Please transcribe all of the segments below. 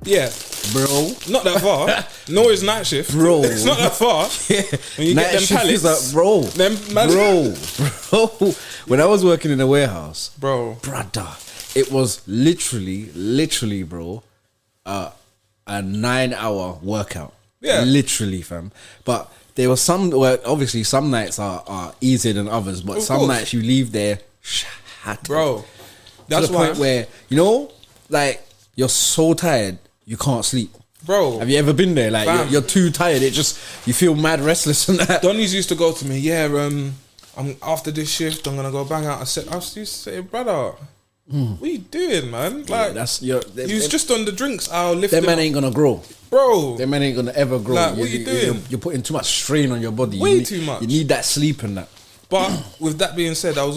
Yeah. Bro. Not that far. Nor is night shift. Bro. It's not that far. Yeah. When you Night get them shift pallets. is bro. Bro. When I was working in a warehouse, brother, it was literally, bro, a 9-hour workout. Yeah. Literally, fam. But there was obviously some nights are easier than others, but some nights you leave there shattered. Bro. That's to the point where, you know, like, you're so tired, you can't sleep. Bro. Have you ever been there? Like, you're too tired, you feel mad restless and that. Donnies used to go to me, I'm after this shift, I'm gonna go bang out. I used to say, brother, what are you doing, man? Like, you was just on the drinks. I'll lift them. That man ain't gonna grow, bro. That man ain't gonna ever grow. Like, what are you doing? You're putting too much strain on your body. Way too much. You need that sleep and that. But with that being said, and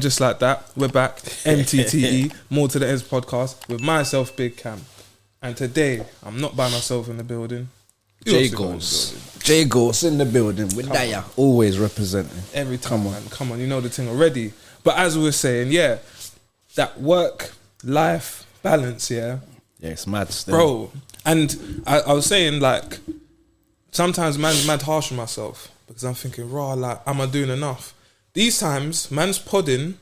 just like that, we're back. MTTE, More to the Ends podcast with myself, Big Cam. And today, I'm not by myself in the building. J Ghost in the building with Daya, always representing. Every time, man. Come on, you know the thing already. But as we were saying, that work-life balance, yeah, it's mad still. Bro. And I was saying, like, sometimes man's mad harsh on myself because I'm thinking, like, am I doing enough? These times, man's podding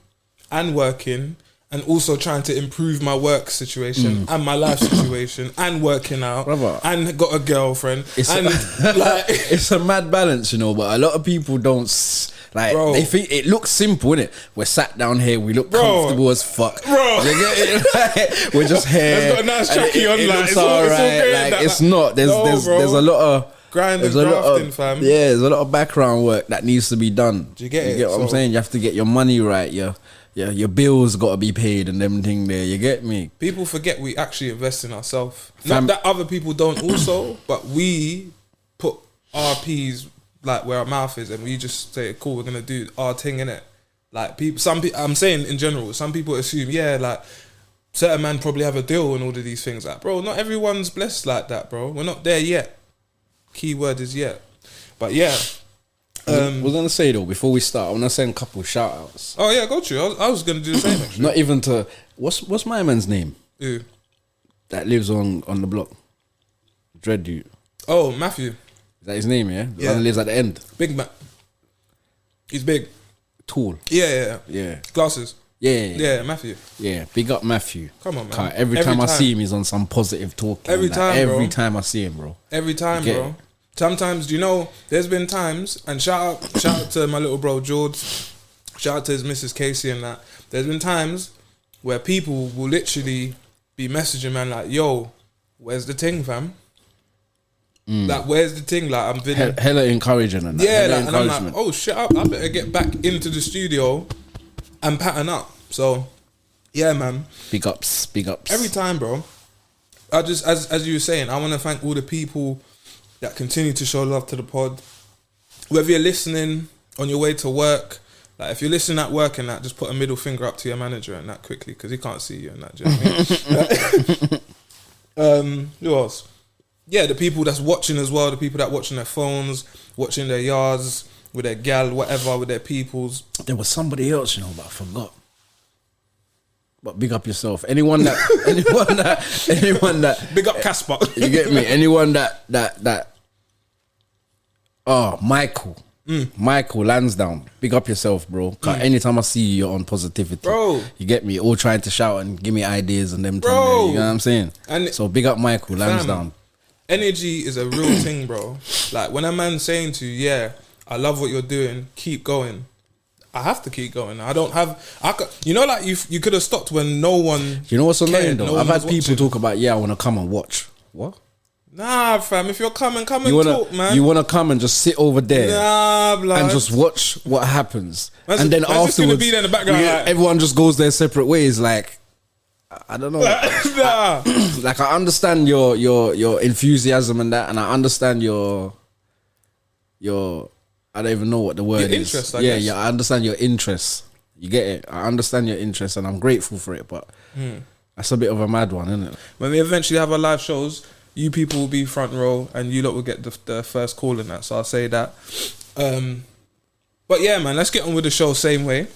and working and also trying to improve my work situation and my life situation and working out. Brother. And got a girlfriend. It's a mad balance, you know, but a lot of people don't... Like, they think it looks simple, innit? We're sat down here, we look comfortable as fuck. Bro. You get it? We're just here. It's got a nice trackie on, it like, looks it's all good. Like, it's not. There's a lot of... Grinding, grafting, fam. Yeah, there's a lot of background work that needs to be done. Do you get it? You get what I'm saying? You have to get your money right. Your bills got to be paid and them thing there. You get me? People forget we actually invest in ourselves. Not that other people don't also, but we put our P's like where our mouth is, and we just say, "Cool, we're gonna do our thing," innit? Like I'm saying in general, some people assume, like certain men probably have a deal and all of these things. Like, bro, not everyone's blessed like that, bro. We're not there yet. Keyword is yet. But yeah. I was gonna say though, before we start, I wanna send a couple shout outs. Oh yeah, got you. I was gonna do the same actually. Not even to what's my man's name? Who? That lives on the block. Dread dude. Oh, Matthew. Is that his name, yeah? The Yeah. one that lives at the end. Big man. He's big. Tall. Yeah. Glasses. Yeah, Matthew. Yeah, big up Matthew. Come on, man. Every time I see him, he's on some positive talk. Every time I see him, bro. Every time, bro. Sometimes, do you know, there's been times, and shout out to my little bro George, shout out to his Mrs. Casey and that. There's been times where people will literally be messaging man like, yo, where's the ting, fam? Like, where's the thing? Like, I'm feeling hella encouraging and that. Yeah, like, and I'm like, oh shit up, I better get back into the studio and pattern up. So, yeah, man. Big ups. Every time, bro. I just, as you were saying, I want to thank all the people that continue to show love to the pod. Whether you're listening on your way to work, like if you're listening at work and that, just put a middle finger up to your manager and that quickly because he can't see you and that. Do you know what I mean? Who else? Yeah, the people that's watching as well, the people that watching their phones, watching their yards, with their gal, whatever, with their peoples. There was somebody else, you know, but I forgot. But big up yourself. Anyone that big up Casper. You get me? Anyone that oh, Michael Lansdowne. Big up yourself, bro. Anytime I see you, you're on positivity. Bro. You get me? All trying to shout and give me ideas and them things there, you know what I'm saying? And so big up Michael Lansdowne. Energy is a real thing, bro. Like when a man's saying to you, yeah, I love what you're doing, keep going. I have to keep going. You know, like you could have stopped when no one. You know what's annoying though? No I've had people talk about, yeah, I want to come and watch. What? Nah, fam. If you're coming, come and talk, man. You want to come and just sit over there, blood, and just watch what happens, and then afterwards, just gonna be there in the background, like, everyone just goes their separate ways. Like, I don't know. Nah. Like I understand your enthusiasm and that, and I understand your. I don't even know what the word is. Interest, I guess. Yeah, I understand your interest. You get it? I understand your interest and I'm grateful for it, but that's a bit of a mad one, isn't it? When we eventually have our live shows, you people will be front row and you lot will get the first call in that, so I'll say that. But yeah, man, let's get on with the show same way.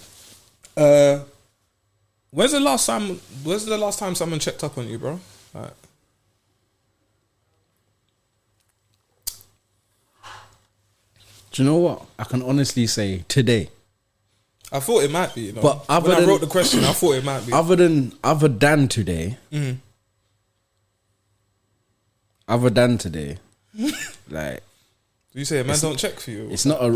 When's the last time someone checked up on you, bro? Like, do you know what? I can honestly say today. I thought it might be, you know. But when I wrote the question, I thought it might be. Other than today. Mm. Other than today, like. You say, man, don't check for you. It's not a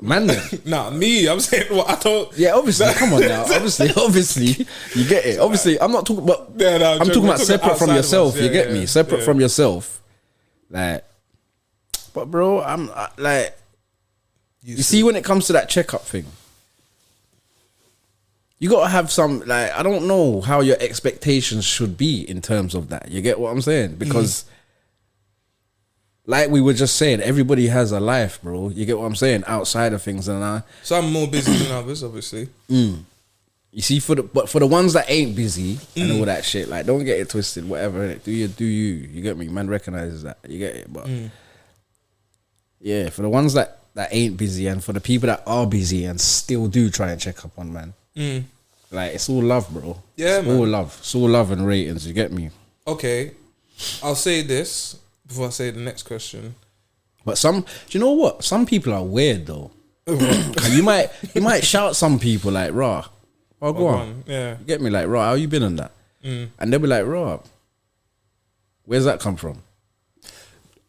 man. Nah, me. I'm saying, well, I don't. Yeah, obviously. Come on now. Obviously, you get it. Obviously, I'm not talking about. I'm talking about separate from yourself. You get me? Separate from yourself. Like, but bro, I'm like. You see, when it comes to that checkup thing, you gotta have some, like, I don't know how your expectations should be in terms of that. You get what I'm saying? Because. Like we were just saying, everybody has a life, bro. You get what I'm saying? Outside of things, and some more busy than others, obviously. You see, for the ones that ain't busy and all that shit, like, don't get it twisted. Whatever, innit? Do you? You get me? Man recognizes that. You get it? But yeah, for the ones that ain't busy, and for the people that are busy and still do try and check up on, man. Like, it's all love, bro. Yeah, it's man. all love. It's all love and ratings. You get me? Okay, I'll say this before I say the next question. But do you know what? Some people are weird though. you might shout some people like, "Raw, oh go on." Yeah, you get me? Like, "Raw, how you been on that?" And they'll be like, "Raw, where's that come from?"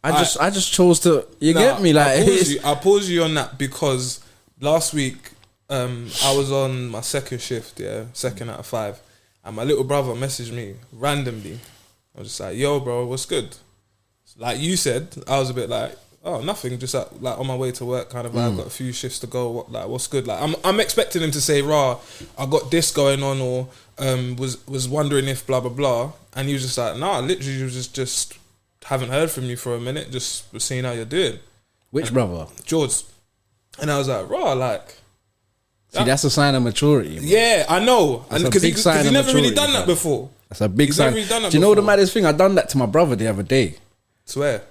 I just chose to. Get me? Like, I'll pause you on that because last week I was on my second shift, second out of 5, and my little brother messaged me randomly. I was just like, "Yo, bro, what's good?" Like you said, I was a bit like, oh, nothing, just like on my way to work kind of. I've got a few shifts to go. What's good? Like I'm expecting him to say, "Rah, I got this going on," or was wondering if blah blah blah, and he was just like, "Nah, literally, was just haven't heard from you for a minute, just seeing how you're doing." Which brother? George. And I was like, "Rah, like." See, that's a sign of maturity. Bro. Yeah, I know, and because he never really done that before. That's a big sign. Do you know the maddest thing? I done that to my brother the other day. Swear.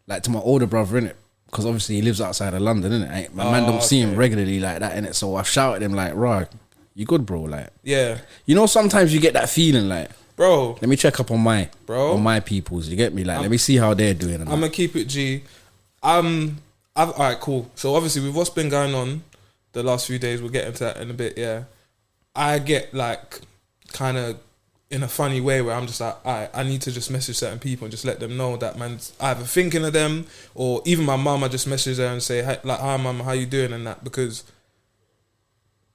Like, to my older brother, innit? Because obviously he lives outside of London, innit? My man don't see him regularly like that, innit? So I shouted him like, "Rah, you good, bro?" Like, yeah. You know, sometimes you get that feling like, bro, let me check up on my peoples. You get me? Like, let me see how they're doing. I'm gonna keep it G. Alright, cool. So obviously with what's been going on the last few days, we'll get into that in a bit. Yeah, I get like kind of in a funny way where I'm just like, I need to just message certain people and just let them know that man's either thinking of them, or even my mum, I just message her and say, "Hey, like, hi mum, how you doing?" and that, because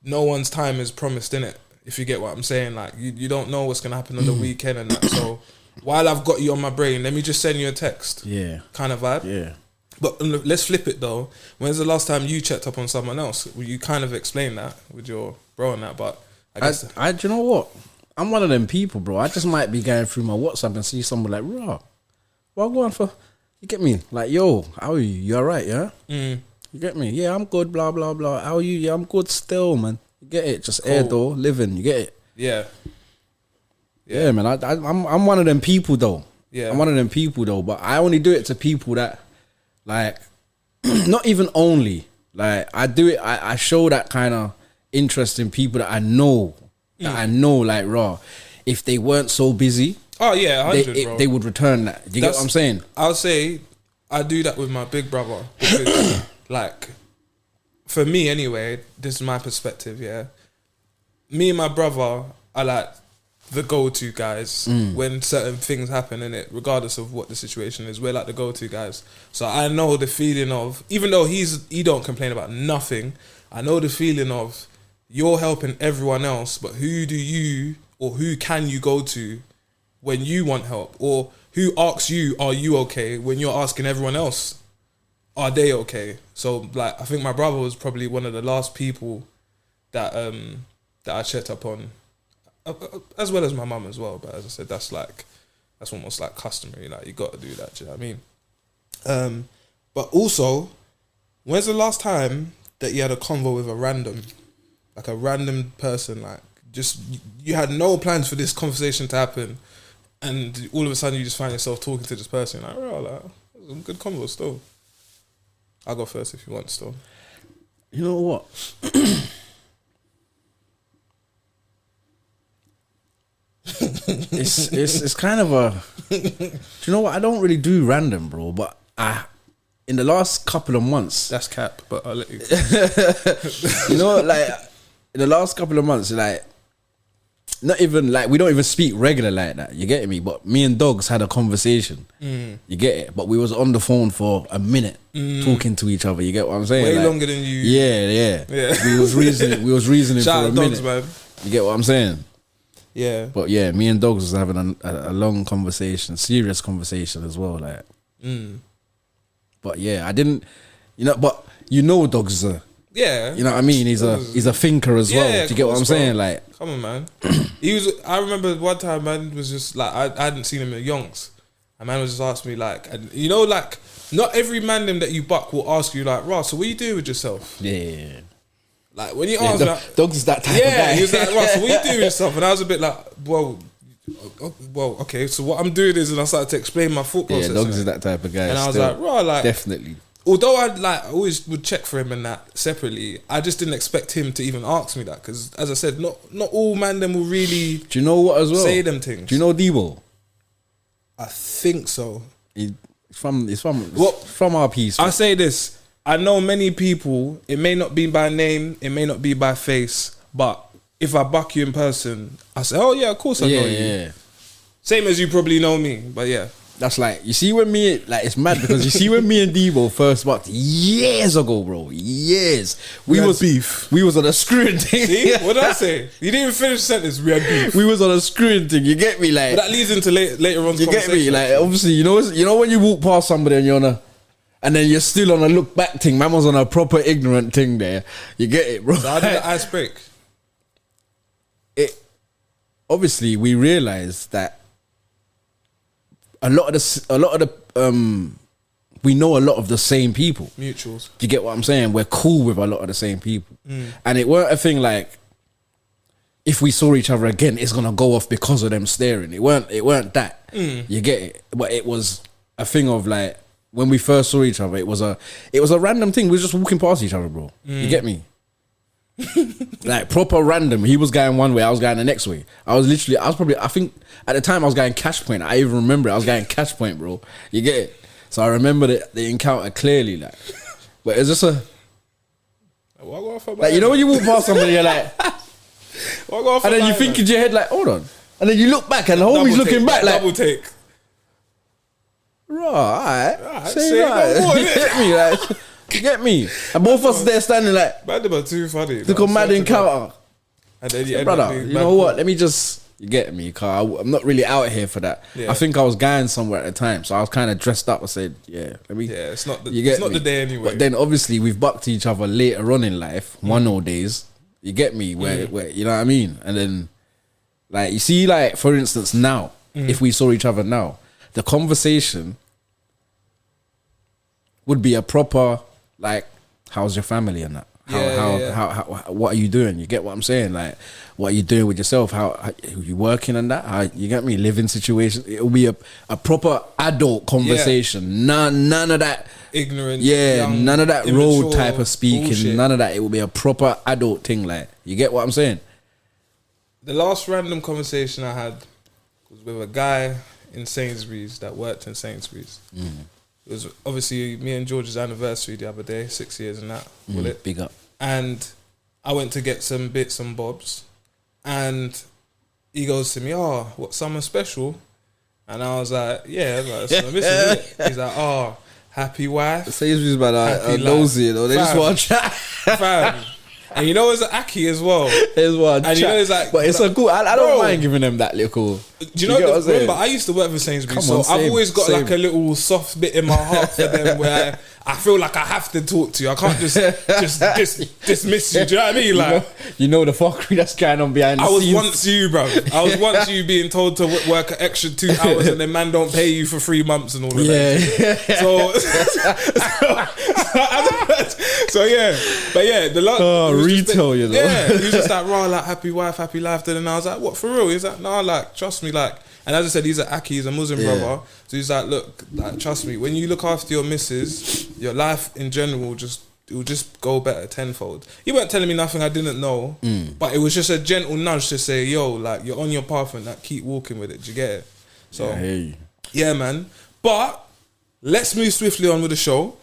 no one's time is promised, innit? If you get what I'm saying, like you don't know what's gonna happen on the weekend and that. So while I've got you on my brain, let me just send you a text. Yeah, kind of vibe. Yeah. But let's flip it though. When's the last time you checked up on someone else? You kind of explained that with your bro and that, but I guess do you know what? I'm one of them people, bro. I just might be going through my WhatsApp and see someone like, "Raw, what I'm going for?" You get me? Like, "Yo, how are you? You alright, yeah?" You get me? "Yeah, I'm good, blah, blah, blah. How are you?" "Yeah, I'm good still, man." You get it? Just air door, living. You get it? Yeah. Yeah, man. I'm one of them people, though. Yeah. I'm one of them people, though. But I only do it to people that, like, not even only. Like, I do it, I show that kind of interest in people that I know. Like, raw, if they weren't so busy, oh yeah, 100, they would return that. Do you get what I'm saying? I'll say I do that with my big brother because, like, for me anyway, this is my perspective. Yeah, me and my brother are like the go-to guys when certain things happen in it, regardless of what the situation is. We're like the go-to guys. So I know the feeling of, even though he don't complain about nothing, I know the feeling of, you're helping everyone else, but who do you or who can you go to when you want help? Or who asks you, "Are you okay?" when you're asking everyone else, "Are they okay?" So, like, I think my brother was probably one of the last people that I checked up on, as well as my mum as well. But as I said, that's almost like customary. Like, you got to do that. Do you know what I mean? But also, when's the last time that you had a convo with a random person, like, just you had no plans for this conversation to happen, and all of a sudden you just find yourself talking to this person, like, "Oh, like, it was a good convo still." I'll go first if you want still. You know what? it's kind of a. Do you know what? I don't really do random, bro. But in the last couple of months, that's cap. But I'll let you. You know, like in the last couple of months, like. Not even like we don't even speak regular like that. You get me? But me and Dogs had a conversation. You get it? But we was on the phone for a minute talking to each other. You get what I'm saying? Way like, longer than you. Yeah. We was reasoning. Shout for a Dogs, minute. Man. You get what I'm saying? Yeah. But yeah, me and Dogs was having a long conversation, serious conversation as well. Like, but yeah, I didn't. You know, but you know, Dogs is a. Yeah, you know what I mean. He's a thinker as well. Do you get what I'm saying? Like, come on, man. I remember one time, man was just like I hadn't seen him in Yonks. A man was just asking me like, and you know, like not every man them that you buck will ask you like, Ross, so what you do with yourself? Yeah. Like when you ask, like, Dogs is that type of guy. Yeah, he was like, Ross, so what you do with yourself? And I was a bit like, well, okay. So what I'm doing is, and I started to explain my thought process. Yeah, Dogs is that type of guy. And I was like, right, like definitely. Although I always would check for him and that separately, I just didn't expect him to even ask me that because, as I said, not all man them will really. Do you know what as well? Say them things. Do you know Debo? I think so. It's from our piece. I say this. I know many people. It may not be by name. It may not be by face. But if I buck you in person, I say, "Oh yeah, of course I know you." Yeah. Same as you probably know me, but yeah. That's like, you see when me, like it's mad because you see when me and Debo first bucked years ago, bro. Years. We was beef. We was on a screwing thing. See? What did I say? You didn't even finish the sentence. We had beef. We was on a screwing thing. You get me? Like, but that leads into later on. You get me? Like, obviously, you know when you walk past somebody and and then you're still on a look back thing. Man was on a proper ignorant thing there. You get it, bro? So how did the ice break? Obviously we realized that a lot of the we know a lot of the same people. Mutuals. Do you get what I'm saying? We're cool with a lot of the same people. And it weren't a thing like, if we saw each other again, it's gonna go off because of them staring. It weren't that. You get it? But it was a thing of like, when we first saw each other, it was a random thing. We were just walking past each other, bro. You get me? Like proper random. He was going one way, I was going the next way. I think at the time I was going Cash Point. I even remember it. I was going Cash Point, bro. You get it? So I remember the encounter clearly, like. But it's just like, you know when you walk past somebody, you're like, and then you think in your head like, hold on, and then you look back and the homie's looking back like, double take. Right, say right. You get me, like. You get me? And both of us there standing like, man, they were too funny. Look a mad encounter. And then you brother, you know what? Let me just, you get me? Cause I'm not really out here for that. Yeah. I think I was going somewhere at the time, so I was kind of dressed up. I said, yeah, let me. Yeah, it's not the day anyway. But then obviously we've bucked each other later on in life, 1-0 days. You get me? Where you know what I mean? And then, like, you see, like for instance, now if we saw each other now, the conversation would be a proper. Like, how's your family and that? How what are you doing? You get what I'm saying? Like, what are you doing with yourself? How are you working on that? How, you get me? Living situation. It'll be a proper adult conversation. Yeah. None of that ignorant. Yeah, young, none of that road type of speaking. Bullshit. None of that. It will be a proper adult thing. Like, you get what I'm saying? The last random conversation I had was with a guy in Sainsbury's that worked in Sainsbury's. It was obviously me and George's anniversary the other day, 6 years and that, will it? Big up. And I went to get some bits and bobs, and he goes to me, "Oh, what, summer special?" And I was like, "Yeah, like, so I'm missing it." He's like, "Oh, happy wife." Sainsbury's man, I nosy, you know. They just want to chat. Fam. And you know, it's an Aki as well. It's one, and you know, it's like, but it's a good. I don't mind giving them that little. Do you know? Remember, I used to work for Sainsbury's, so I've always got like a little soft bit in my heart for them where I feel like I have to talk to you. I can't just dismiss you. Do you know what I mean? Like, you know the fuckery that's going on behind the scenes. I was once you, bro. I was once you being told to work an extra 2 hours and then man don't pay you for 3 months and all of that. So yeah, but yeah, the last retail, you know. Yeah, he was just like, raw, like happy wife, happy life. And I was like, what, for real? He's like, nah, like trust me, like. And as I said, he's an Aki, he's a Muslim brother. So he's like, look, like, trust me, when you look after your missus, your life in general just will just go better tenfold. You weren't telling me nothing I didn't know, but it was just a gentle nudge to say, yo, like, you're on your path and like, keep walking with it. Do you get it? So, yeah, man. But let's move swiftly on with the show.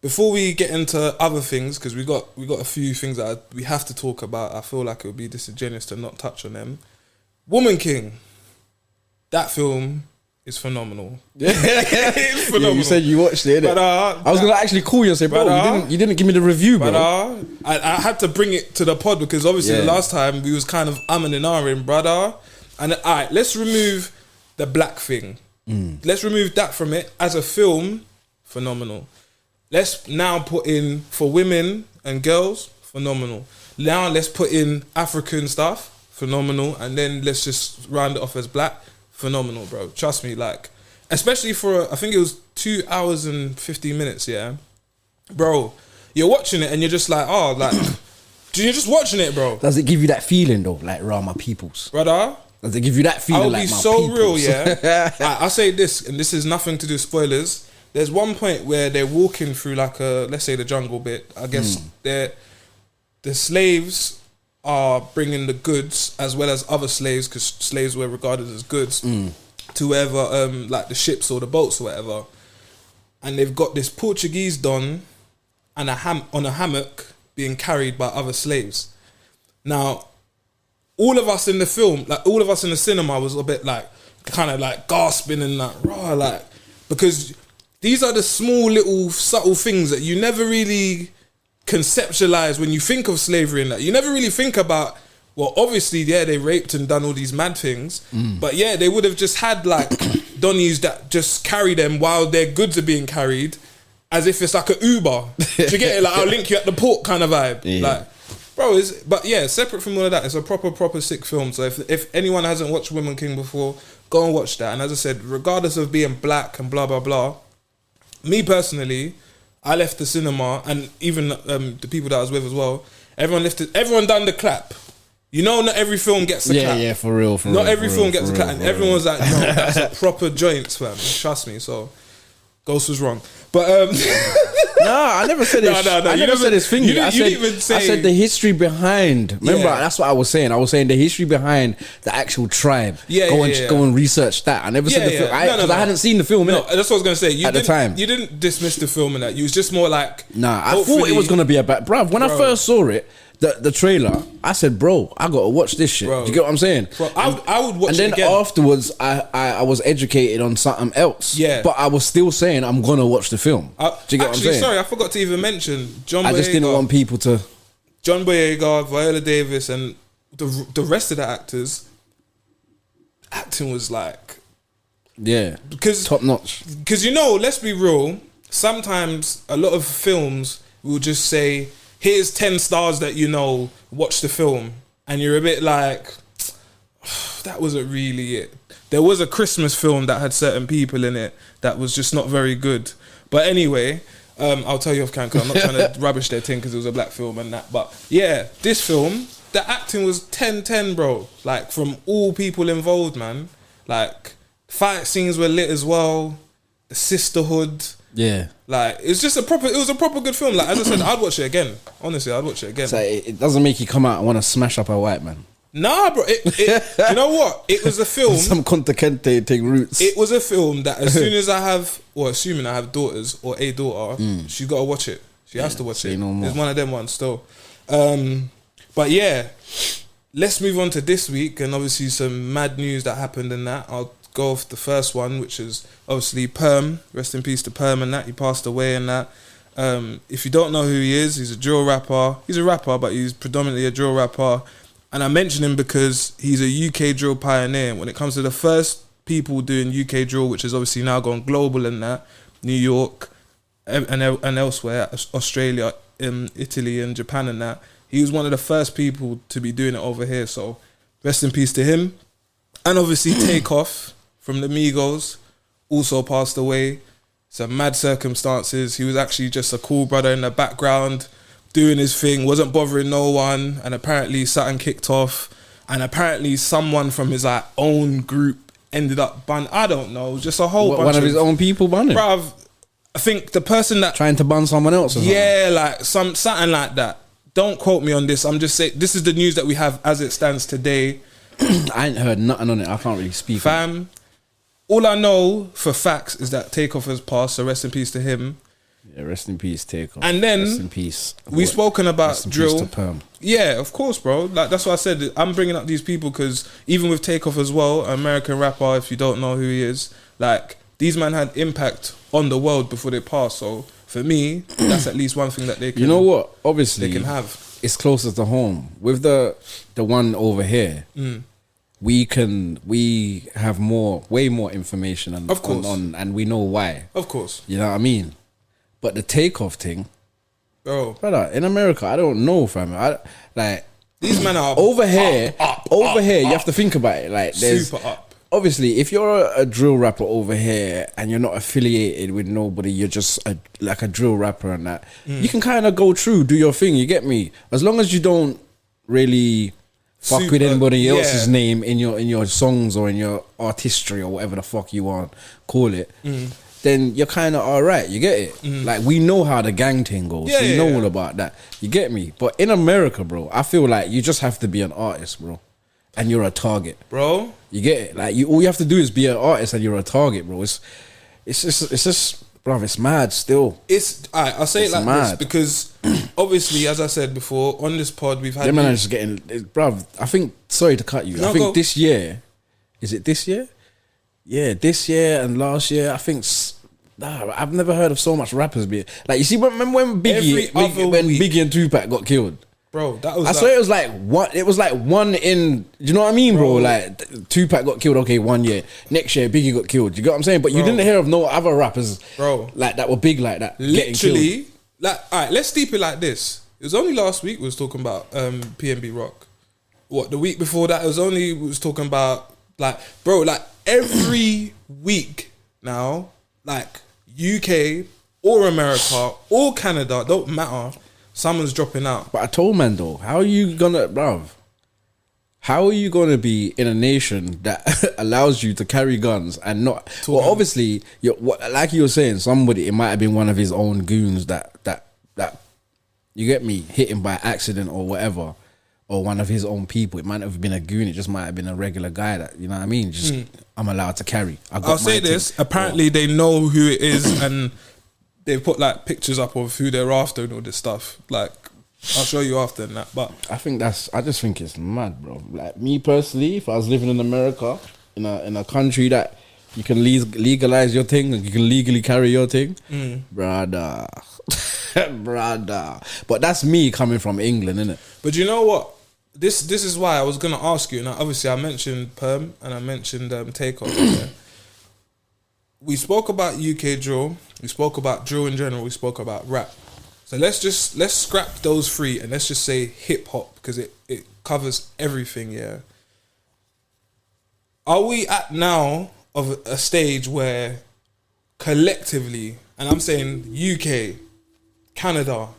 Before we get into other things, because we got a few things that we have to talk about. I feel like it would be disingenuous to not touch on them. Woman King. That film is phenomenal. It's phenomenal. Yeah, you said you watched it, innit? But, I was going to actually call you and say, bro, you didn't give me the review, bro. I had to bring it to the pod because obviously the last time we was kind of umming and ahhing, brother. And alright, let's remove the black thing. Let's remove that from it. As a film, phenomenal. Let's now put in, for women and girls, phenomenal. Now let's put in African stuff, phenomenal. And then let's just round it off as black, phenomenal, bro. Trust me, like, especially for, I think it was 2 hours and 15 minutes, yeah? Bro, you're watching it and you're just like, oh, like, you're just watching it, bro. Does it give you that feeling, though, like, rah, my peoples? Brother? Does it give you that feeling, I'll like, be my so peoples? real, yeah? I'll say this, and this is nothing to do with spoilers. There's one point where they're walking through like a, let's say the jungle bit. I guess the slaves are bringing the goods as well as other slaves, because slaves were regarded as goods to wherever, like the ships or the boats or whatever. And they've got this Portuguese don and on a hammock being carried by other slaves. Now, all of us in the film, like all of us in the cinema, was a bit like kind of like gasping and like raw, like, because these are the small little subtle things that you never really conceptualize when you think of slavery and that. You never really think about, well, obviously, yeah, they raped and done all these mad things, but yeah, they would have just had like donnies that just carry them while their goods are being carried as if it's like an Uber. Do you get it? Like, I'll link you at the port kind of vibe. Yeah. Like, bro, but yeah, separate from all of that, it's a proper sick film. So if anyone hasn't watched Woman King before, go and watch that. And as I said, regardless of being black and blah, blah, blah, me personally, I left the cinema, and even the people that I was with as well, everyone done the clap. You know, not every film gets a clap. Yeah, for real. Not every film gets a clap, and everyone was like, no, that's a proper joint, fam. Trust me, so Ghost was wrong. But I never said it. No. I never said his thing. I said the history behind. Remember, that's what I was saying. I was saying the history behind the actual tribe. Go and research that. I never said the film because I hadn't seen the film. No, that's what I was gonna say. At the time, you didn't dismiss the film and that. You was just more like, I thought it was gonna be about. Bruv, when I first saw it, the trailer, I said, bro, I gotta watch this shit. Bro, do you get what I'm saying? Bro, I would watch it again. And then afterwards, I was educated on something else. Yeah. But I was still saying, I'm gonna watch the film. Do you get what I'm saying? Sorry, I forgot to even mention John Boyega. I just didn't want people to... John Boyega, Viola Davis, and the rest of the actors, acting was like... Yeah, top notch. Because, you know, let's be real, sometimes a lot of films will just say... Here's 10 stars that you know, watch the film. And you're a bit like, that wasn't really it. There was a Christmas film that had certain people in it that was just not very good. But anyway, I'll tell you off camera, I'm not trying to rubbish their thing because it was a black film and that. But yeah, this film, the acting was 10-10, bro. Like, from all people involved, man. Like, fight scenes were lit as well. The sisterhood... Yeah, like it was a proper good film. Like, as I said, I'd watch it again. Honestly, I'd watch it again. So it doesn't make you come out and want to smash up a white man. Nah, bro. You know what? It was a film. Some Kunta Kinte thing roots. It was a film that as soon as assuming I have daughters or a daughter, she got to watch it. She has to watch it. No, it's one of them ones still. But yeah, let's move on to this week, and obviously some mad news that happened in that. I'll go off the first one, which is obviously Perm. Rest in peace to Perm and that. He passed away and that. If you don't know who he is, he's a drill rapper. He's a rapper, but he's predominantly a drill rapper. And I mention him because he's a UK drill pioneer. When it comes to the first people doing UK drill, which has obviously now gone global and that, New York and elsewhere, Australia, Italy and Japan and that, he was one of the first people to be doing it over here. So rest in peace to him. And obviously Takeoff from the Migos also passed away. Some mad circumstances. He was actually just a cool brother in the background doing his thing, wasn't bothering no one, and apparently something kicked off, and apparently someone from his own group ended up I don't know, just a whole bunch of his own people banning. Bruv, I think the person that trying to bun someone else. Or like something like that. Don't quote me on this. I'm just saying this is the news that we have as it stands today. I ain't heard nothing on it. I can't really speak. Fam, all I know for facts is that Takeoff has passed. So rest in peace to him. Yeah, rest in peace, Takeoff. And then rest in peace. We've spoken about rest in drill. Peace to Perm. Yeah, of course, bro. Like that's why I said I'm bringing up these people because even with Takeoff as well, American rapper. If you don't know who he is, like these men had impact on the world before they passed. So for me, that's at least one thing that they can. You know what? Obviously, they can have. It's closer to home. With the one over here, we have way more information and of course and we know why. Of course, you know what I mean. But the Takeoff thing, brother, in America, I don't know, fam. These men are over here. You have to think about it. Like, there's super up. Obviously, if you're a drill rapper over here and you're not affiliated with nobody, you're just a drill rapper and that, you can kind of go through, do your thing. You get me? As long as you don't really fuck with anybody else's name in your songs or in your artistry or whatever the fuck you want call it. Then you're kind of alright, you get it? Like, we know how the gang thing goes. We know all about that. You get me? But in America, bro, I feel like you just have to be an artist, bro. And you're a target. Bro. You get it? Like, all you have to do is be an artist and you're a target, bro. It's just, bro, it's mad still. I'll say it like mad. This because obviously, as I said before, on this pod, we've had... Them man are just getting... Bro, I think... Sorry to cut you. I think this year... Is it this year? Yeah, this year and last year, I think... I've never heard of so much rappers being like. You see, remember when Biggie and Tupac got killed, bro? That was. I swear it was like one. It was like one in. Do you know what I mean, bro? Like Tupac got killed. Okay, 1 year. Next year, Biggie got killed. You get what I'm saying? But you didn't hear of no other rappers, bro, like that were big like that. Literally, like, all right. Let's deep it like this. It was only last week we was talking about PNB Rock. What, the week before that? We was talking about like, bro, like every week now, like. UK or America or Canada, don't matter. Someone's dropping out. But I told man though, how are you gonna be in a nation that allows you to carry guns and not? Well, obviously, like you were saying, somebody, it might have been one of his own goons that you get me, hit him by accident or whatever, or one of his own people. It might have been a goon. It just might have been a regular guy that, you know what I mean? Just I'm allowed to carry. I'll say this. Apparently, they know who it is, and they put like pictures up of who they're after and all this stuff. Like, I'll show you after and that. But I just think it's mad, bro. Like, me personally, if I was living in America, in a country that you can legalize your thing and you can legally carry your thing, brother. But that's me coming from England, innit? But you know what? This is why I was gonna ask you. Now, obviously, I mentioned Perm and I mentioned Takeoff. Yeah. We spoke about UK drill. We spoke about drill in general. We spoke about rap. So let's scrap those three and let's just say hip hop because it covers everything. Yeah. Are we at now of a stage where collectively, and I'm saying UK, Canada,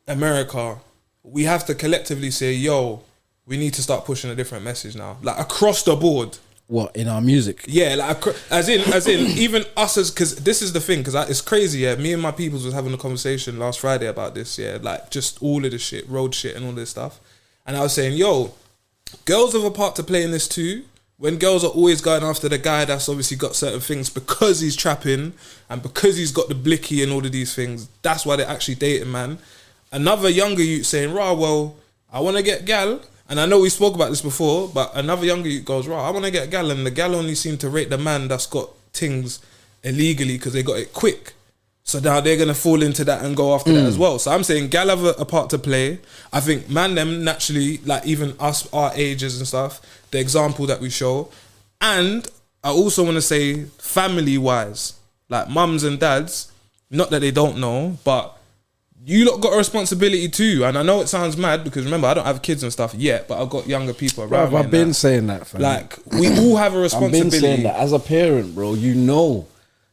America, we have to collectively say, yo, we need to start pushing a different message now, like across the board. What, in our music? Yeah, like as in even us as, because this is the thing, because it's crazy. Yeah, me and my peoples was having a conversation last Friday about this. Yeah, like just all of the shit, road shit, and all this stuff. And I was saying, yo, girls have a part to play in this too. When girls are always going after the guy that's obviously got certain things because he's trapping and because he's got the blicky and all of these things, that's why they're actually dating, man. Another younger youth saying, rah, well, I want to get gal. And I know we spoke about this before, but another younger youth goes, rah, I want to get gal. And the gal only seem to rate the man that's got things illegally because they got it quick. So now they're going to fall into that and go after that as well. So I'm saying gal have a part to play. I think man them naturally, like even us, our ages and stuff, the example that we show. And I also want to say family-wise, like mums and dads, not that they don't know, but you lot got a responsibility too. And I know it sounds mad because remember, I don't have kids and stuff yet, but I've got younger people around me. I've been saying that, fam. Like, we all have a responsibility. I've been saying that. As a parent, bro, you know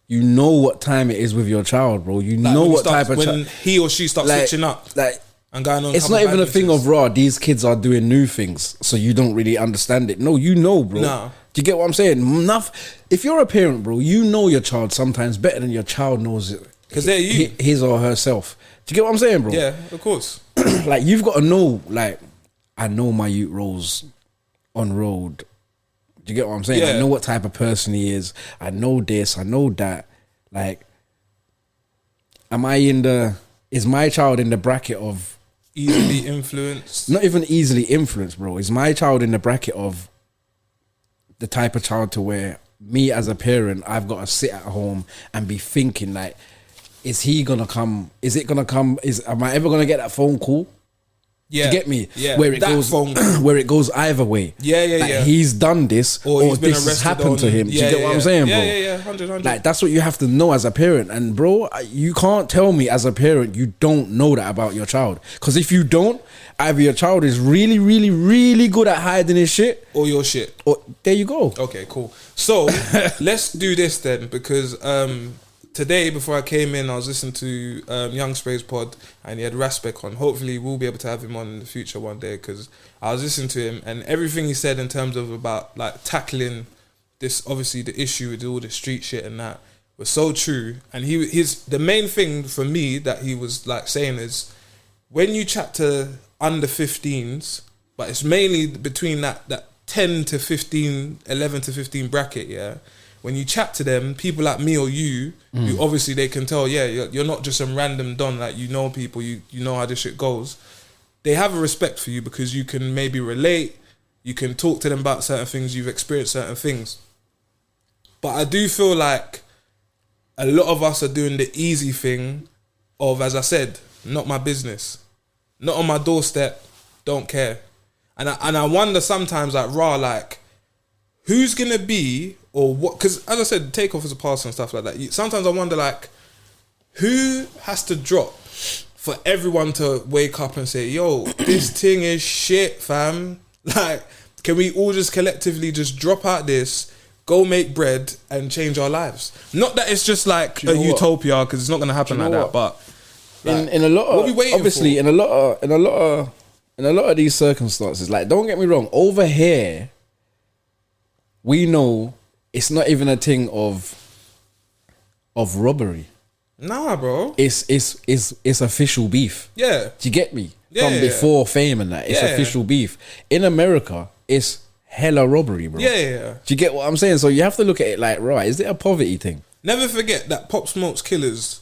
what time it is with your child, bro. You like know what type of when he or she starts switching up, like, and going on. It's not even a thing of raw. These kids are doing new things, so you don't really understand it. No, you know, bro. Nah. Do you get what I'm saying? If you're a parent, bro, you know your child sometimes better than your child knows because they're you, his or herself. Do you get what I'm saying, bro? Yeah, of course. Like, you've got to know, like, I know my youth rolls on road. Do you get what I'm saying? Yeah. I know what type of person he is. I know this, I know that. Like, is my child in the bracket of easily influenced? Not even easily influenced, bro. Is my child in the bracket of the type of child to where me as a parent, I've got to sit at home and be thinking like, is he gonna come? Is it gonna come? Am I ever gonna get that phone call? Yeah, you get me? Yeah, where it goes either way. Yeah, like, he's done this, or this has happened to him. Do you get what I'm saying, bro? Yeah, 100. Like, that's what you have to know as a parent. And bro, you can't tell me as a parent you don't know that about your child. Because if you don't, either your child is really, really, really good at hiding his shit, or your shit. Or there you go. Okay, cool. So let's do this then, because today, before I came in, I was listening to Young Spray's pod, and he had Raspek on. Hopefully, we'll be able to have him on in the future one day, because I was listening to him, and everything he said in terms of about like tackling this, obviously the issue with all the street shit and that, was so true. And the main thing for me that he was like saying is, when you chat to under 15s, but it's mainly between that 10 to 15, 11 to 15 bracket, yeah. When you chat to them, people like me or you, who obviously they can tell, yeah, you're not just some random don, like, you know people, you know how this shit goes. They have a respect for you because you can maybe relate, you can talk to them about certain things, you've experienced certain things. But I do feel like a lot of us are doing the easy thing of, as I said, not my business, not on my doorstep, don't care. And I wonder sometimes, like, like, who's gonna be, or what? Because as I said, Takeoff is a pass and stuff like that. Sometimes I wonder, like, who has to drop for everyone to wake up and say, yo, this thing is shit, fam. Like, can we all just collectively just drop out this, go make bread and change our lives? Not that it's just like a utopia, because it's not gonna happen like that. But like, in a lot of, what are we waiting obviously, for? in a lot of these circumstances, like, don't get me wrong, over here, we know it's not even a thing of robbery. Nah, bro. It's official beef. Yeah. Do you get me? Yeah, From before fame and that. It's official beef. In America, it's hella robbery, bro. Yeah. Do you get what I'm saying? So you have to look at it like, right, is it a poverty thing? Never forget that Pop Smoke's killers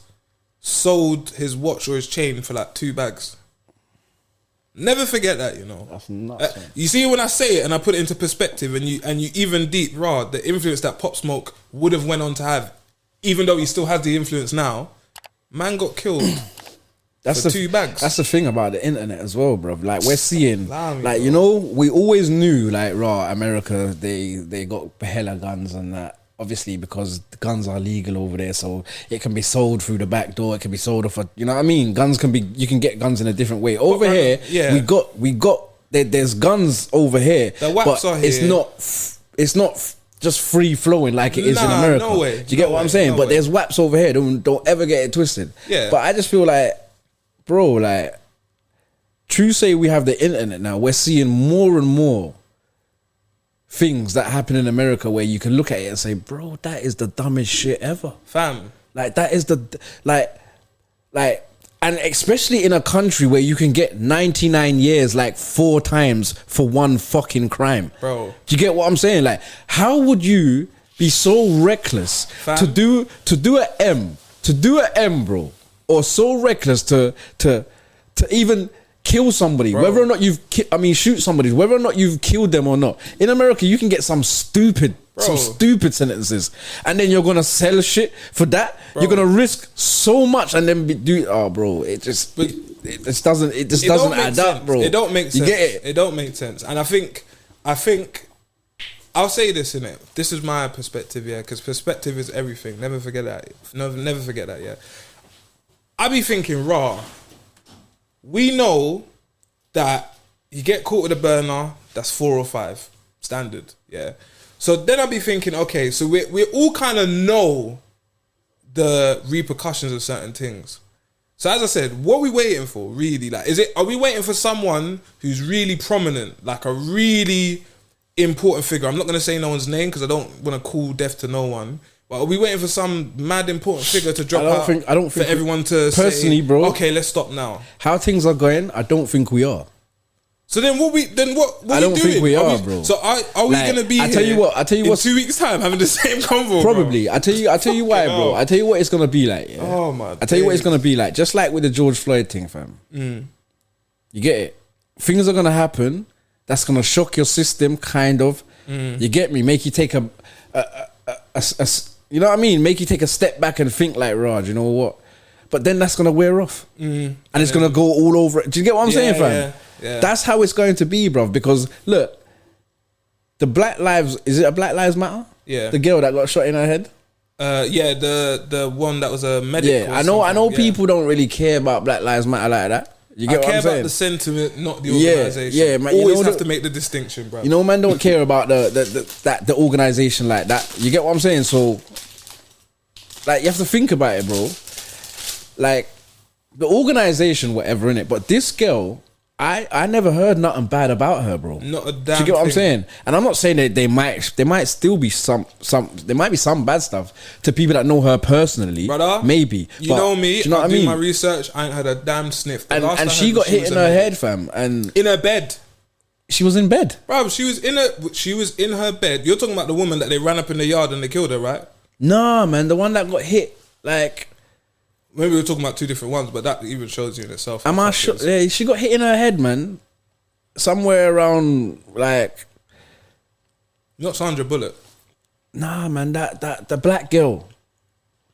sold his watch or his chain for like 2 bags. Never forget that, you know. That's nuts. You see, when I say it and I put it into perspective, and you even deep the influence that Pop Smoke would have went on to have, even though he still has the influence now, man got killed. That's for 2 bags. That's the thing about the internet as well, bro. Like, we're seeing, like, you know, we always knew, like, America, they got hella guns and that. Obviously, because the guns are legal over there, so it can be sold through the back door. It can be sold off, you know what I mean? You can get guns in a different way. Over here, we got. There's guns over here, the WAPs are here. It's not just free flowing like it is in America. No way. Do you get what I'm saying? But there's WAPs over here. Don't ever get it twisted. Yeah. But I just feel like, bro, like, true say we have the internet now. We're seeing more and more things that happen in America where you can look at it and say, bro, that is the dumbest shit ever, fam. Like, that is the like, and especially in a country where you can get 99 years like 4 times for one fucking crime, bro. Do you get what I'm saying? Like, how would you be so reckless, fam, to do an M, bro, or so reckless to even kill somebody, bro, whether or not shoot somebody, whether or not you've killed them or not. In America, you can get some stupid sentences, and then you're gonna sell shit for that. Bro. You're gonna risk so much, and then it just doesn't add up, bro. It don't make sense. You get it? It don't make sense. And I think I'll say this, innit? This is my perspective, yeah, because perspective is everything. Never forget that. Never forget that, yeah. I be thinking, we know that you get caught with a burner, that's 4 or 5 standard, yeah. So then I'll be thinking, okay, so we all kind of know the repercussions of certain things. So as I said, what are we waiting for, really? Like, are we waiting for someone who's really prominent, like a really important figure? I'm not going to say no one's name because I don't want to call death to no one. But are we waiting for some mad important figure to drop I don't think for everyone to personally, say, bro, okay, let's stop now? How things are going, I don't think we are. So then what I don't think we are, bro. bro. So are we gonna be I tell you what, in 2 weeks time having the same convo? Probably. Bro. I tell you why, bro. I tell you what it's gonna be like. Yeah? Oh my. I tell you what it's gonna be like. Just like with the George Floyd thing, fam. You get it. Things are gonna happen. That's gonna shock your system, kind of. You get me? Make you take a you know what I mean? Make you take a step back and think like, Raj, you know what? But then that's gonna wear off, and it's gonna go all over. Do you get what I'm saying, fam? Yeah. That's how it's going to be, bro. Because look, the Black Lives, is it a Black Lives Matter? Yeah. The girl that got shot in her head. Yeah, the one that was a medic. Yeah, I know. People don't really care about Black Lives Matter like that. You get what I'm saying? I care about the sentiment, not the organisation. Yeah, man. Always have to make the distinction, bro. You know, man, don't care about the organisation like that. You get what I'm saying? So, like, you have to think about it, bro. Like, the organisation, whatever, innit? But this girl, I never heard nothing bad about her, bro. Not a damn Do you get what I'm saying? And I'm not saying that they might still be some there might be some bad stuff to people that know her personally. Brother, maybe. You know me, do you know what I mean? My research, I ain't had a damn sniff. And she got hit in her head, fam. And in her bed. She was in bed. Bro, she was in her bed. You're talking about the woman that they ran up in the yard and they killed her, right? Nah, man, the one that got hit, like, maybe we're talking about two different ones, but that even shows you in itself. Am I sure? Yeah, she got hit in her head, man. Somewhere around, like, not Sandra Bullock. Nah, man, that the black girl.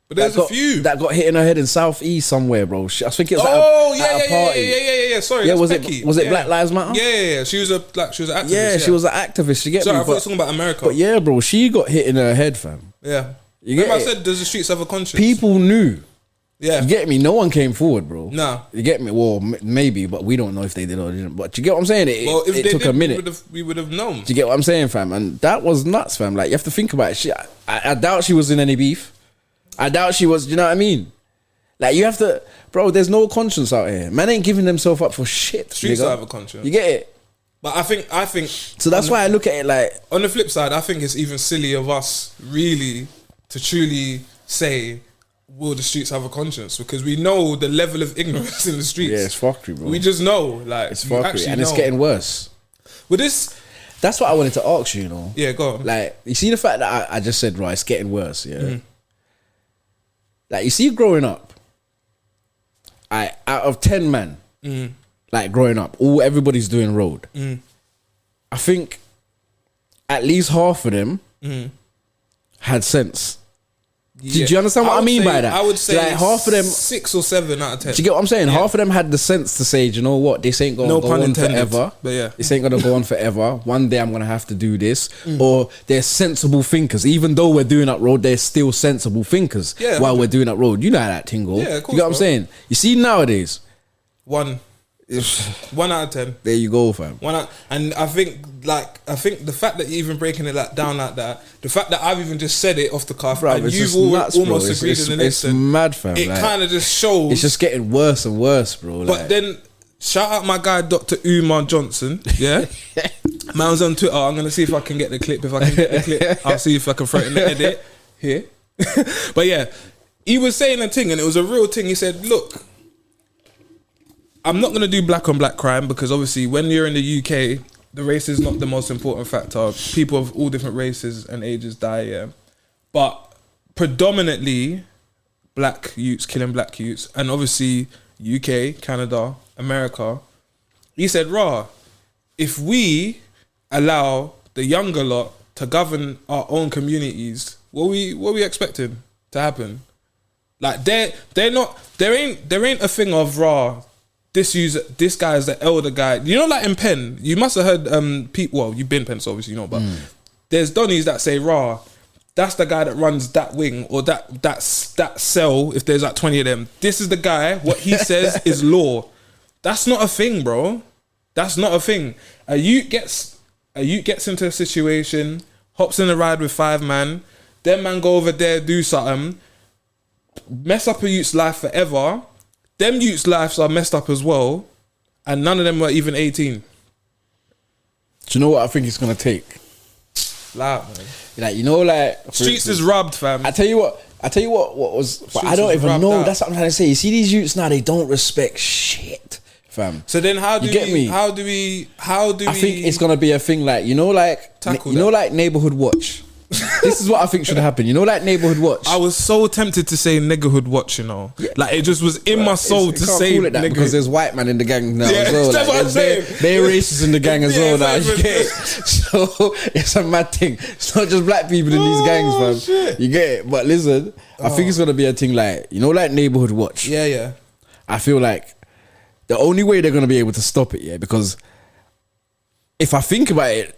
But there's a few that got hit in her head in South East somewhere, bro. I think it was at a party. Yeah. Sorry, yeah. Was it Black Lives Matter? Yeah. She was an activist. Yeah, she was an activist. You get me? I thought you were talking about America. But yeah, bro, she got hit in her head, fam. Yeah. You get I said, does the streets have a conscience? People knew. Yeah. You get me? No one came forward, bro. Nah. You get me? Well, maybe, but we don't know if they did or didn't. But you get what I'm saying? It took a minute. We would have known. Do you get what I'm saying, fam? And that was nuts, fam. Like, you have to think about it. I doubt she was in any beef. I doubt she was, you know what I mean? Like, you have to, bro, there's no conscience out here. Man ain't giving themselves up for shit. Streets don't have a conscience. You get it? But I think. So that's why I look at it like. On the flip side, I think it's even silly of us, really, to truly say, will the streets have a conscience? Because we know the level of ignorance in the streets. Yeah, it's fuckery, bro. We just know, like, it's fuckery, and it's getting worse. With this, that's what I wanted to ask you, you know. Yeah, go on. Like, you see the fact that I just said, right, it's getting worse, yeah. Mm-hmm. Like, you see, growing up, out of 10 men, like, growing up, everybody's doing road. I think at least half of them had sense. Yeah. Do you understand what I mean by that? I would say like half of them, 6 or 7 out of 10. Do you get what I'm saying? Yeah. Half of them had the sense to say, do you know what? This ain't gonna go on forever. But yeah, this ain't gonna go on forever. One day I'm gonna have to do this. Or they're sensible thinkers. Even though we're doing that road, they're still sensible thinkers while we're doing that road. You know how that tingle. Yeah, of course, you get what I'm saying? You see nowadays, 1 out of 10. There you go, fam. And I think the fact that you're even breaking it down like that, the fact that I've even just said it off the cuff, bro, and you've almost agreed in an instant, it's mad, fam. It kind of just shows it's just getting worse and worse, bro. But then, shout out my guy Dr. Umar Johnson. Yeah, man's on Twitter. I'm gonna see if I can get the clip. If I can get the clip, I'll see if I can throw it in the edit here. But yeah, he was saying a thing, and it was a real thing. He said, "Look, I'm not going to do black on black crime because obviously when you're in the UK, the race is not the most important factor. People of all different races and ages die, yeah. But predominantly, black youths killing black youths, and obviously UK, Canada, America." He said, if we allow the younger lot to govern our own communities, what we expecting to happen? Like, there ain't a thing of this guy is the elder guy. You know, like in Penn, you must have heard people. Well, you've been Penn, so obviously you know. But there's Donnies that say, that's the guy that runs that wing or that cell. If there's like 20 of them, this is the guy. What he says is law. That's not a thing, bro. That's not a thing. A youth gets into a situation, hops in a ride with 5 man. Them man go over there, do something, mess up a youth's life forever. Them youths' lives are messed up as well, and none of them were even 18. Do you know what I think it's going to take? Loud, man. Like, you know, like streets is rubbed, fam. I tell you what was, but I don't even know. That's what I'm trying to say. You see these youths now, they don't respect shit, fam. So then how do we I think it's gonna be a thing like, you know, like like neighborhood watch. This is what I think should happen. You know, like neighborhood watch. I was so tempted to say niggerhood watch, you know. Yeah. Like it just was in my soul to say it that because there's white man in the gang now as well. That's what I'm saying. They're racist in the gang as well now. You get it? So it's a mad thing. It's not just black people in these gangs, fam. Shit. You get it? But listen, I think it's gonna be a thing like, you know, like neighborhood watch. Yeah. I feel like the only way they're gonna be able to stop it, because if I think about it,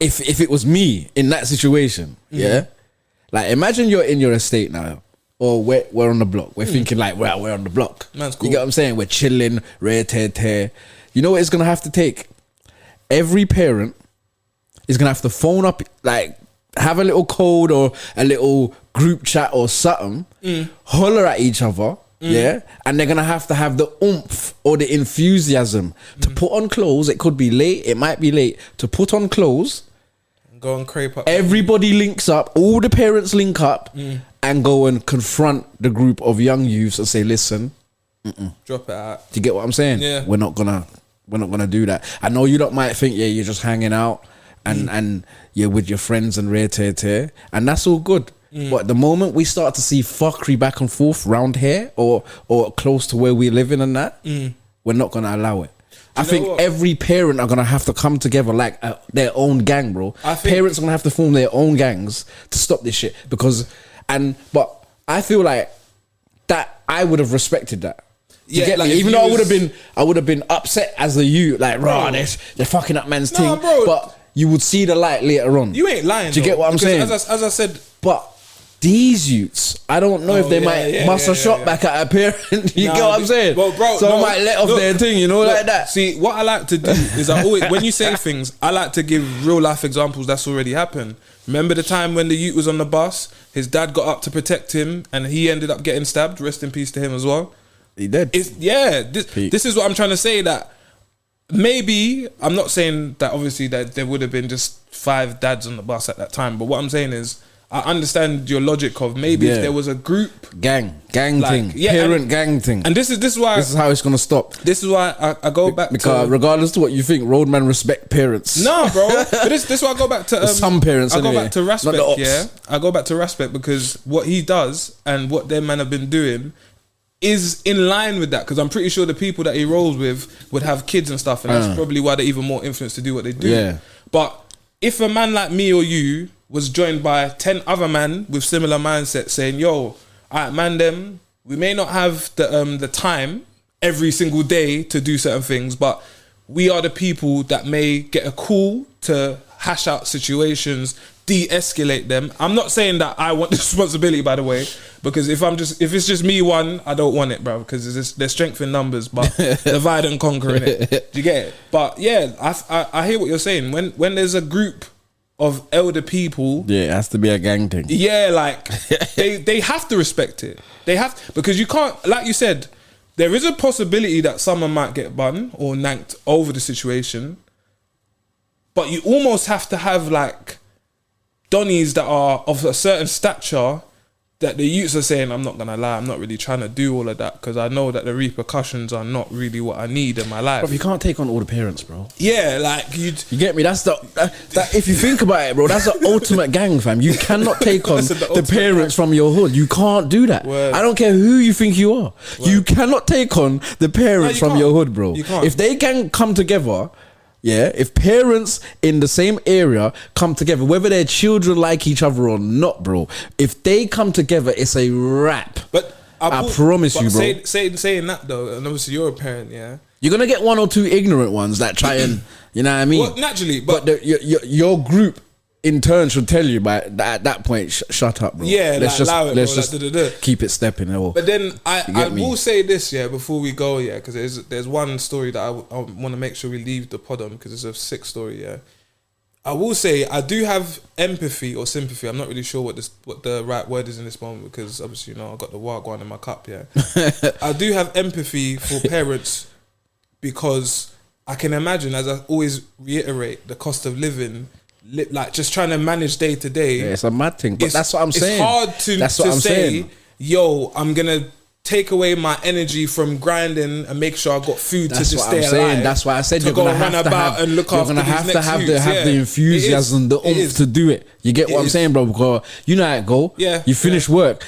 if it was me in that situation, like imagine you're in your estate now, or we're on the block. We're thinking like, we're on the block. That's cool. You get what I'm saying? We're chilling, rare tear. You know what it's gonna have to take? Every parent is gonna have to phone up, like have a little code or a little group chat or something, holler at each other. Yeah, and they're gonna have to have the oomph or the enthusiasm to put on clothes. It could be late, it might be late, to put on clothes. Go and crepe up. Everybody links up, all the parents link up and go and confront the group of young youths and say, listen, drop it out. Do you get what I'm saying? Yeah. We're not gonna do that. I know you lot might think, you're just hanging out and you're with your friends and rare tear, and that's all good. But the moment we start to see fuckery back and forth round here or close to where we live in and that, we're not gonna allow it. I think every parent are gonna have to come together like their own gang, bro. Parents are gonna have to form their own gangs to stop this shit but I feel like that I would have respected that. You get me? Even though I would have been upset as a youth, like, they're fucking up man's thing. Bro. But you would see the light later on. You ain't lying. Do you get what I'm saying? As I said, but these youths, I don't know if they might bust a shot back at a parent. You get what I'm saying? Well, bro, I might let off their thing, you know, like that. See, what I like to do is I always, when you say things, I like to give real life examples that's already happened. Remember the time when the youth was on the bus, his dad got up to protect him and he ended up getting stabbed. Rest in peace to him as well. He did. This is what I'm trying to say, that maybe, I'm not saying that obviously that there would have been just 5 dads on the bus at that time, but what I'm saying is, I understand your logic of maybe if there was a group gang thing, parent gang thing, and this is why this is how it's gonna stop. This is why I go back because regardless to what you think, roadman respect parents. No, bro. But this is why I go back to some parents. I go back to respect. I go back to respect because what he does and what their man have been doing is in line with that. Because I'm pretty sure the people that he rolls with would have kids and stuff, and that's probably why they're even more influenced to do what they do. Yeah. But if a man like me or you was joined by 10 other men with similar mindsets saying, yo, alright man, them, we may not have the time every single day to do certain things, but we are the people that may get a call to hash out situations, de-escalate them. I'm not saying that I want the responsibility, by the way, because if it's just me one, I don't want it, bro, because there's strength in numbers, but divide and conquer in it. Do you get it? But yeah, I hear what you're saying. When there's a group of elder people, it has to be a gang thing. Yeah, like they have to respect it. They have, because you can't, like you said, there is a possibility that someone might get bun or nanked over the situation, but you almost have to have like Donnies that are of a certain stature that the youths are saying, I'm not gonna lie, I'm not really trying to do all of that because I know that the repercussions are not really what I need in my life. But you can't take on all the parents, bro. Yeah, like you get me. That's that if you think about it, bro, that's the ultimate gang, fam. You cannot take on the parents from your hood. You can't do that. Word. I don't care who you think you are. Word. You cannot take on the parents from your hood, bro. If they can come together. Yeah, if parents in the same area come together, whether their children like each other or not, bro, if they come together, it's a wrap. But I promise you, bro. Saying that though, and obviously you're a parent, yeah. You're gonna get 1 or 2 ignorant ones that try and, you know what I mean? Well, naturally, but your group in turn should tell you at that point, shut up, bro. Yeah, let's just keep it stepping. But then I will say this, yeah, before we go, yeah, because there's one story that I want to make sure we leave the pod on because it's a sick story, yeah. I will say I do have empathy or sympathy. I'm not really sure what the right word is in this moment because obviously, you know, I've got the wagwan in my cup, yeah. I do have empathy for parents because I can imagine, as I always reiterate, the cost of living like just trying to manage day to day. Yeah, it's a mad thing, but that's what I'm saying. It's hard to say, yo, I'm gonna take away my energy from grinding and make sure I got food to just stay alive. That's why I said you're gonna have to have and look after the enthusiasm, the oomph to do it. You get what I'm saying, bro? Because you know how it go. Yeah, you finish work.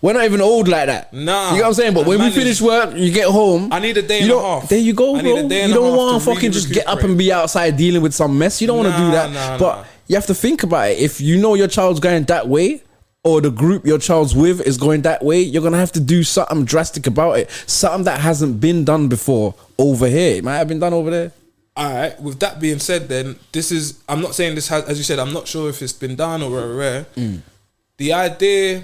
We're not even old like that. Nah, you get what I'm saying. But when we finish work, you get home. I need a day and a half. There you go, bro. You don't want to fucking just get up and be outside dealing with some mess. You don't want to do that. But you have to think about it. If you know your child's going that way, or the group your child's with is going that way, you're gonna have to do something drastic about it. Something that hasn't been done before over here. It might have been done over there. Alright, with that being said, then I'm not saying this has, as you said, I'm not sure if it's been done or rare. The idea,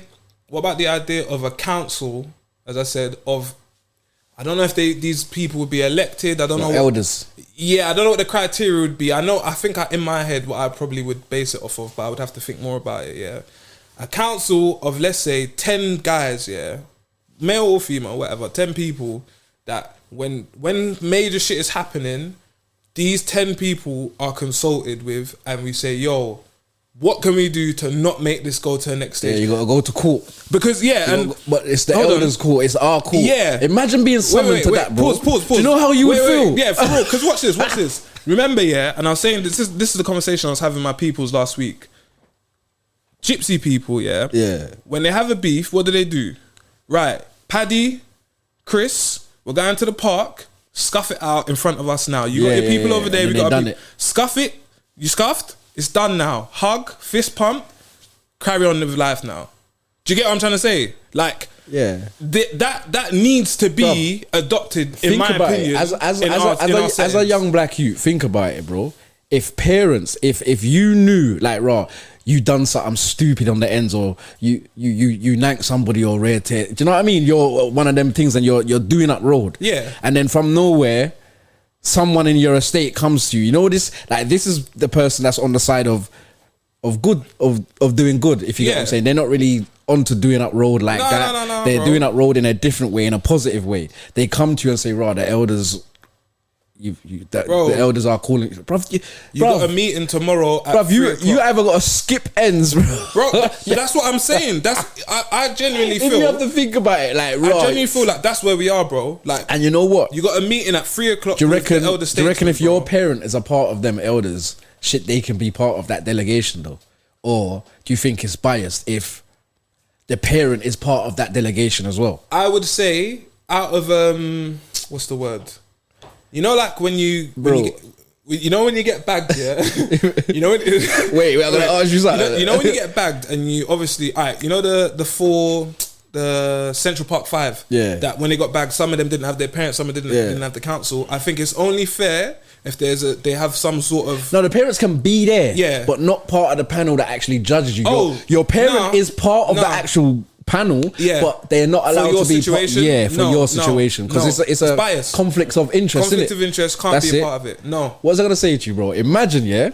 what about the idea of a council, as I said, I don't know if these people would be elected. I don't know. Elders. I don't know what the criteria would be. I think in my head what I probably would base it off of, but I would have to think more about it, yeah. A council of, let's say, 10 guys, yeah, male or female, whatever, 10 people that when major shit is happening, these 10 people are consulted with and we say, yo, what can we do to not make this go to the next stage? Yeah, you gotta go to court. Because, but it's the elders' court, it's our court. Yeah. Imagine being summoned to that, bro. Pause. Do you know how you would feel? Yeah, for real, because watch this. Remember, yeah, and I was saying, this is the conversation I was having with my peoples last week. Gypsy people, yeah. When they have a beef, what do? Right, Paddy, Chris, we're going to the park. Scuff it out in front of us now. You got your people over there. We got scuff it. You scuffed. It's done now. Hug, fist pump. Carry on with life now. Do you get what I'm trying to say? Like, that needs to be adopted. In my opinion, as a young black youth, think about it, bro. If parents, if you knew, like, raw, you done something stupid on the ends, or you nank somebody or rare tear. Do you know what I mean? You're one of them things, and you're doing up road. Yeah. And then from nowhere, someone in your estate comes to you. You know this? Like, this is the person that's on the side of good of doing good. If you get what I'm saying, they're not really onto doing up road like that. No, they're doing up road in a different way, in a positive way. They come to you and say, "Raw, the elders." The elders are calling, bruv. You got a meeting tomorrow, bruv. You either got to skip ends, bro. That's what I'm saying. I genuinely feel. If you have to think about it, like, I genuinely feel like that's where we are, bro. Like, and you know what? You got a meeting at 3 o'clock. Do you reckon if your parent is a part of them elders, shit, they can be part of that delegation though? Or do you think it's biased if the parent is part of that delegation as well? I would say out of what's the word? You know, like when you get bagged, yeah. You know when wait, I'm gonna ask you something. You know when you get bagged and you obviously, alright, you know the Central Park 5, yeah. That when they got bagged, some of them didn't have their parents, some of them didn't have the council. I think it's only fair if they have some sort of. No, the parents can be there, yeah, but not part of the panel that actually judges you. Your parent is part of the actual panel, but they're not allowed to be your situation, because it's a bias. Conflict of interest. Conflict of interest can't be a part of it. No. What was I gonna say to you, bro? Imagine,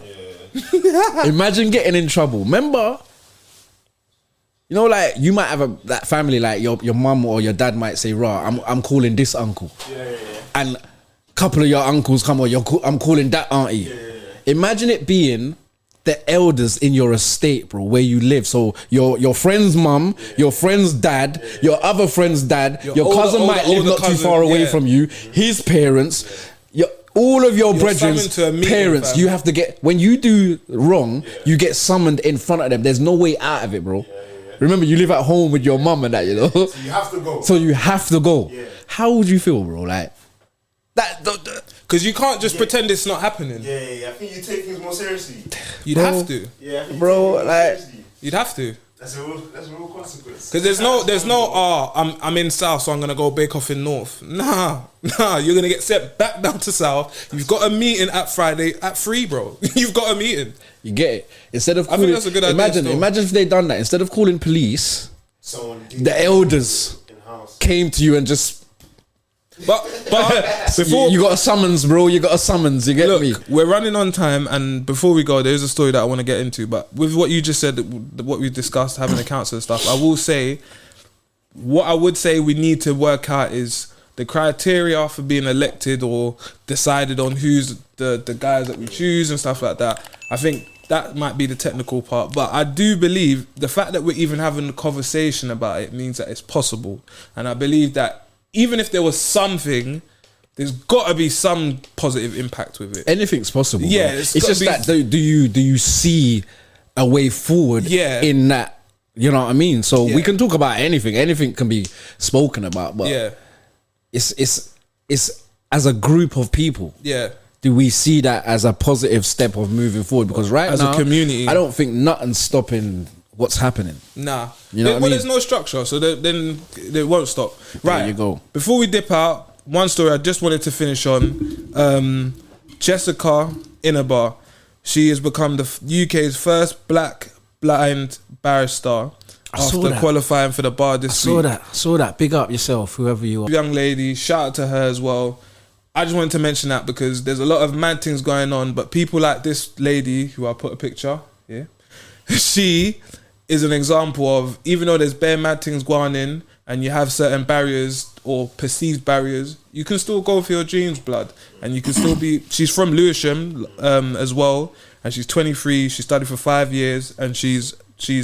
imagine getting in trouble. Remember, you know, like, you might have that family, like your mum or your dad might say, "Raw, I'm calling this uncle," and a couple of your uncles come, or I'm calling that auntie. Imagine it being the elders in your estate, bro, where you live. So your friend's mum, your friend's dad, your other friend's dad, your cousin might live not too far away from you, his parents, all of your brethren's parents. You have to get, when you do wrong, you get summoned in front of them. There's no way out of it, bro. Remember, you live at home with your mum and that, you know. So you have to go. How would you feel, bro? Like that. Because you can't just pretend it's not happening. Yeah. I think you take things more seriously. You'd have to. Yeah, bro. Like, you'd have to. That's a real consequence. Because there's no. I'm in South, so I'm gonna go bake off in North. Nah. You're gonna get sent back down to South. You've got a meeting at Friday at 3, bro. You've got a meeting. You get it. Instead of calling, I think that's a good idea. Imagine if they done that. Instead of calling police, the elders came to you and just. But before you got a summons, bro. You got a summons. You get me? We're running on time, and before we go, there's a story that I want to get into. But with what you just said, what we discussed, having a council and stuff, I will say, what I would say we need to work out is the criteria for being elected or decided on who's the guys that we choose and stuff like that. I think that might be the technical part, but I do believe the fact that we're even having a conversation about it means that it's possible. And I believe that even if there was something, there's got to be some positive impact with it. Anything's possible. Yeah, it's just that do you see a way forward in that? You know what I mean? So we can talk about anything. Anything can be spoken about, but it's as a group of people. Yeah. Do we see that as a positive step of moving forward? Because right as now, a community, I don't think nothing's stopping what's happening. Nah. You know what I mean? There's no structure, so then they won't stop. Right. There you go. Before we dip out, one story I just wanted to finish on. Jessica Inabar. She has become the UK's first black blind barrister after qualifying for the bar this week. I saw that. Big up yourself, whoever you are. Young lady, shout out to her as well. I just wanted to mention that because there's a lot of mad things going on, but people like this lady, who I put a picture, she is an example of, even though there's bare mad things going in and you have certain barriers or perceived barriers, you can still go for your dreams, blood. And you can still be, she's from Lewisham as well, and she's 23, she studied for 5 years, and she's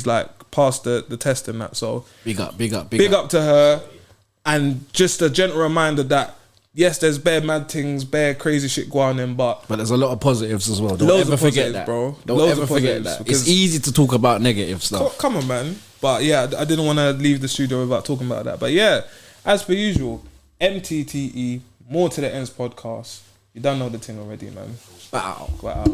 like passed the test and that, so big up to her. And just a gentle reminder that yes, there's bare mad things, bare crazy shit going in, but there's a lot of positives as well. Don't ever forget that, bro. Don't ever forget that. It's easy to talk about negative stuff. Come on, man. But yeah, I didn't want to leave the studio without talking about that. But yeah, as per usual, MTTE, More to the Ends podcast. You don't know the thing already, man. Wow. Wow.